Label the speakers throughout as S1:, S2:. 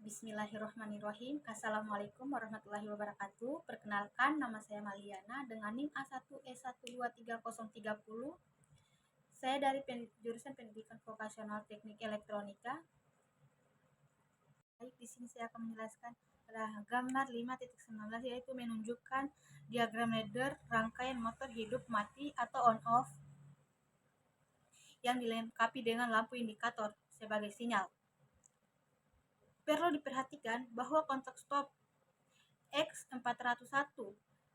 S1: Bismillahirrahmanirrahim. Assalamualaikum warahmatullahi wabarakatuh. Perkenalkan, nama saya Maliana dengan NIM A1E1233030. Saya dari jurusan Pendidikan Vokasional Teknik Elektronika. Baik, di sini saya akan menjelaskan pada gambar 5.19, yaitu menunjukkan diagram ladder rangkaian motor hidup mati atau on off yang dilengkapi dengan lampu indikator sebagai sinyal. Perlu diperhatikan bahwa kontak stop X401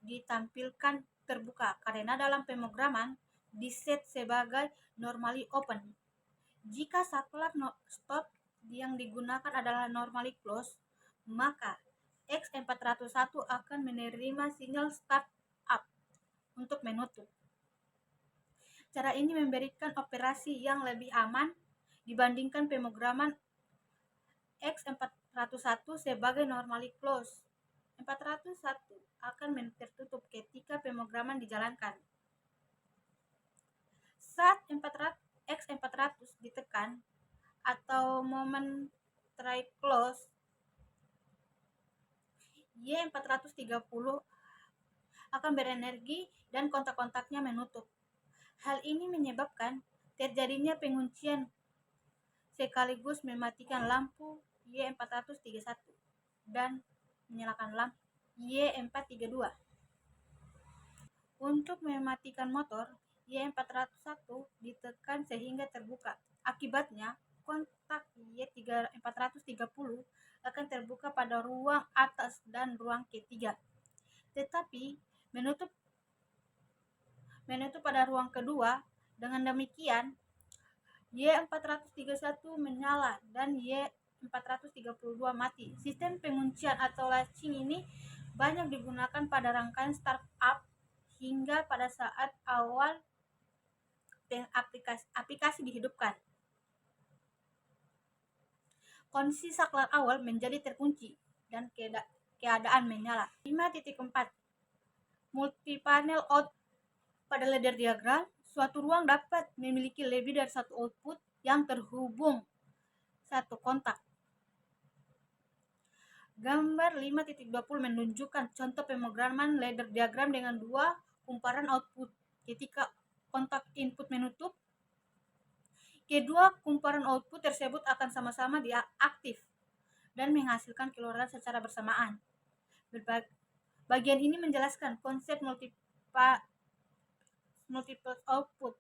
S1: ditampilkan terbuka karena dalam pemrograman diset sebagai normally open. Jika saklar stop yang digunakan adalah normally close, maka X401 akan menerima sinyal start up untuk menutup. Cara ini memberikan operasi yang lebih aman dibandingkan pemrograman X401 sebagai normally close. 401 akan tertutup ketika pemrograman dijalankan. Saat X400 ditekan atau momen try close, Y430 akan berenergi dan kontak-kontaknya menutup. Hal ini menyebabkan terjadinya penguncian sekaligus mematikan lampu Y431 dan menyalakan lampu Y432. Untuk mematikan motor, Y401 ditekan sehingga terbuka. Akibatnya, kontak Y430 akan terbuka pada ruang atas dan ruang ketiga. Tetapi menutup pada ruang kedua. Dengan demikian, Y431 menyala dan Y432 mati. Sistem penguncian atau latching ini banyak digunakan pada rangkaian startup hingga pada saat awal aplikasi dihidupkan. Kondisi saklar awal menjadi terkunci dan keadaan menyala. 5.4 Multipanel out. Pada ladder diagram, suatu ruang dapat memiliki lebih dari satu output yang terhubung satu kontak. Gambar 5.20 menunjukkan contoh pemrograman ladder diagram dengan dua kumparan output. Ketika kontak input menutup, kedua kumparan output tersebut akan sama-sama diaktif dan menghasilkan keluaran secara bersamaan. Bagian ini menjelaskan konsep multiple output,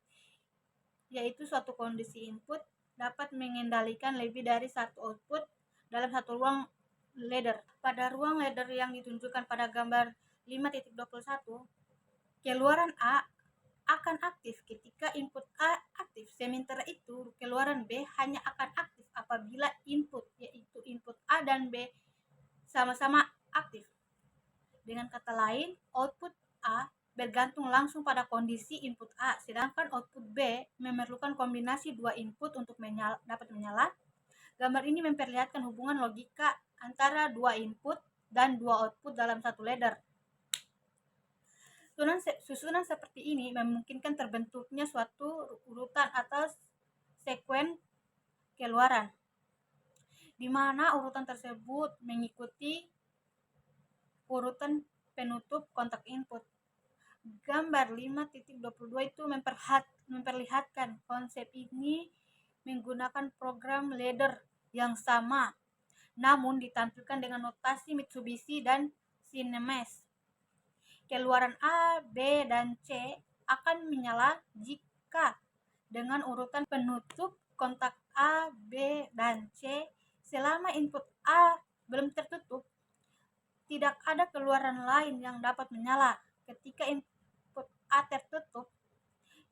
S1: yaitu suatu kondisi input dapat mengendalikan lebih dari satu output dalam satu ruang ladder. Pada ruang ladder yang ditunjukkan pada gambar 5.21, keluaran A akan aktif ketika input A aktif, sementara itu keluaran B hanya akan aktif apabila input, yaitu input A dan B sama-sama aktif. Dengan kata lain, output A bergantung langsung pada kondisi input A, sedangkan output B memerlukan kombinasi dua input untuk dapat menyala. Gambar ini memperlihatkan hubungan logika antara dua input dan dua output dalam satu ladder. Susunan seperti ini memungkinkan terbentuknya suatu urutan atau sekuen keluaran, di mana urutan tersebut mengikuti urutan penutup kontak input. Gambar 5.22 itu memperlihatkan konsep ini menggunakan program ladder yang sama, namun ditampilkan dengan notasi Mitsubishi dan Siemens. Keluaran A, B, dan C akan menyala jika dengan urutan penutup kontak A, B, dan C selama input A belum tertutup, tidak ada keluaran lain yang dapat menyala. Ketika input A tertutup,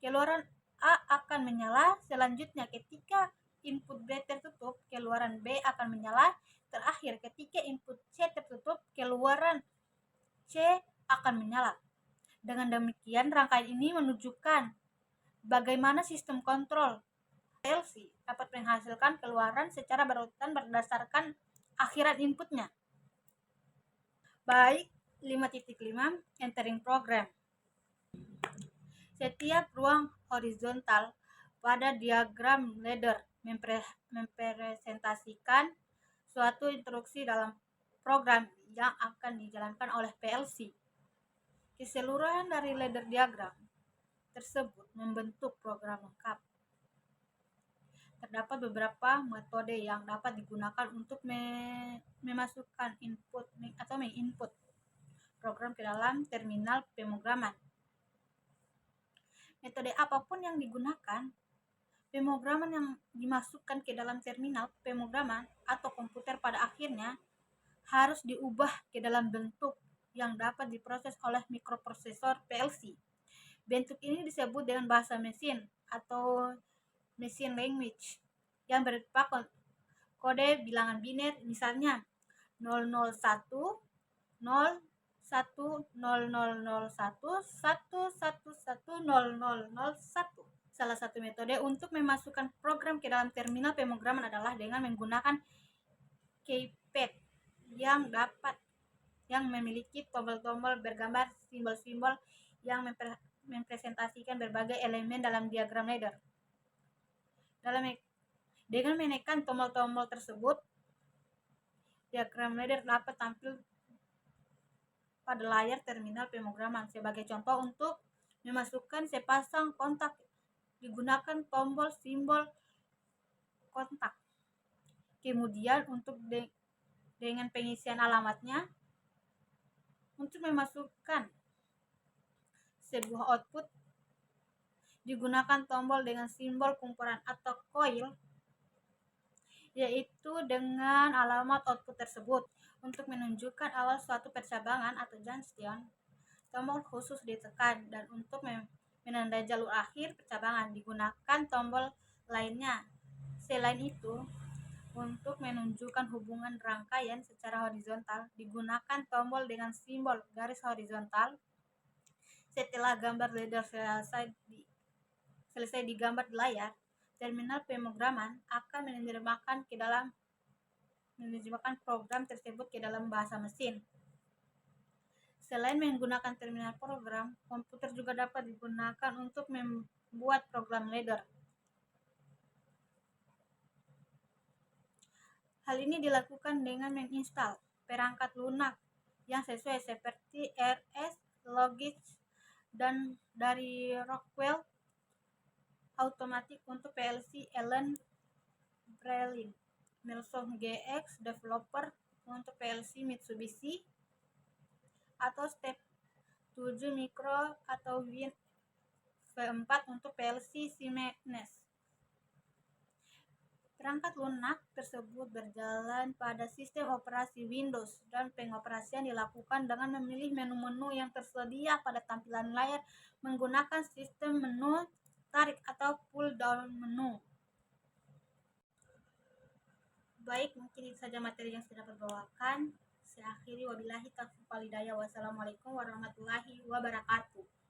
S1: keluaran A akan menyala. Selanjutnya, ketika input B tertutup, keluaran B akan menyala. Terakhir, ketika input C tertutup, keluaran C akan menyala. Dengan demikian, rangkaian ini menunjukkan bagaimana sistem kontrol PLC dapat menghasilkan keluaran secara berurutan berdasarkan akhiran inputnya. Baik, 5.5 entering program. Setiap ruang horizontal pada diagram ladder mempresentasikan suatu instruksi dalam program yang akan dijalankan oleh PLC. Keseluruhan dari ladder diagram tersebut membentuk program lengkap. Terdapat beberapa metode yang dapat digunakan untuk memasukkan input atau menginput program ke dalam terminal pemrograman. Metode apapun yang digunakan, pemrograman yang dimasukkan ke dalam terminal pemrograman atau komputer pada akhirnya harus diubah ke dalam bentuk yang dapat diproses oleh mikroprosesor PLC. Bentuk ini disebut dengan bahasa mesin atau machine language yang berupa kode bilangan biner, misalnya 001 0 1 0 0 0 1 1 1 1 0 0 0 1. Salah satu metode untuk memasukkan program ke dalam terminal pemrograman adalah dengan menggunakan keypad yang memiliki tombol-tombol bergambar simbol-simbol yang mempresentasikan berbagai elemen dalam diagram ladder. Dengan menekan tombol-tombol tersebut, diagram ladder dapat tampil pada layar terminal pemrograman. Sebagai contoh, untuk memasukkan sepasang kontak digunakan tombol simbol kontak. Kemudian untuk dengan pengisian alamatnya, untuk memasukkan sebuah output digunakan tombol dengan simbol kumpulan atau coil, yaitu dengan alamat output tersebut. Untuk menunjukkan awal suatu percabangan atau junction, tombol khusus ditekan, dan untuk menandai jalur akhir percabangan digunakan tombol lainnya. Selain itu, untuk menunjukkan hubungan rangkaian secara horizontal digunakan tombol dengan simbol garis horizontal. Setelah gambar ladder selesai digambar di layar, terminal pemrograman akan menerjemahkan program tersebut ke dalam bahasa mesin. Selain menggunakan terminal program, komputer juga dapat digunakan untuk membuat program ladder. Hal ini dilakukan dengan menginstal perangkat lunak yang sesuai seperti RS, Logix, dan dari Rockwell Automatic untuk PLC Allen Breslin, Milsom GX Developer untuk PLC Mitsubishi, atau Step 7 Micro atau Win V4 untuk PLC Siemens. Perangkat lunak tersebut berjalan pada sistem operasi Windows, dan pengoperasian dilakukan dengan memilih menu-menu yang tersedia pada tampilan layar menggunakan sistem menu tarik atau pull down menu. Baik, mungkin itu saja materi yang saya dapat bawakan. Saya akhiri, wabillahi taufiq wal hidayah. Wassalamualaikum warahmatullahi wabarakatuh.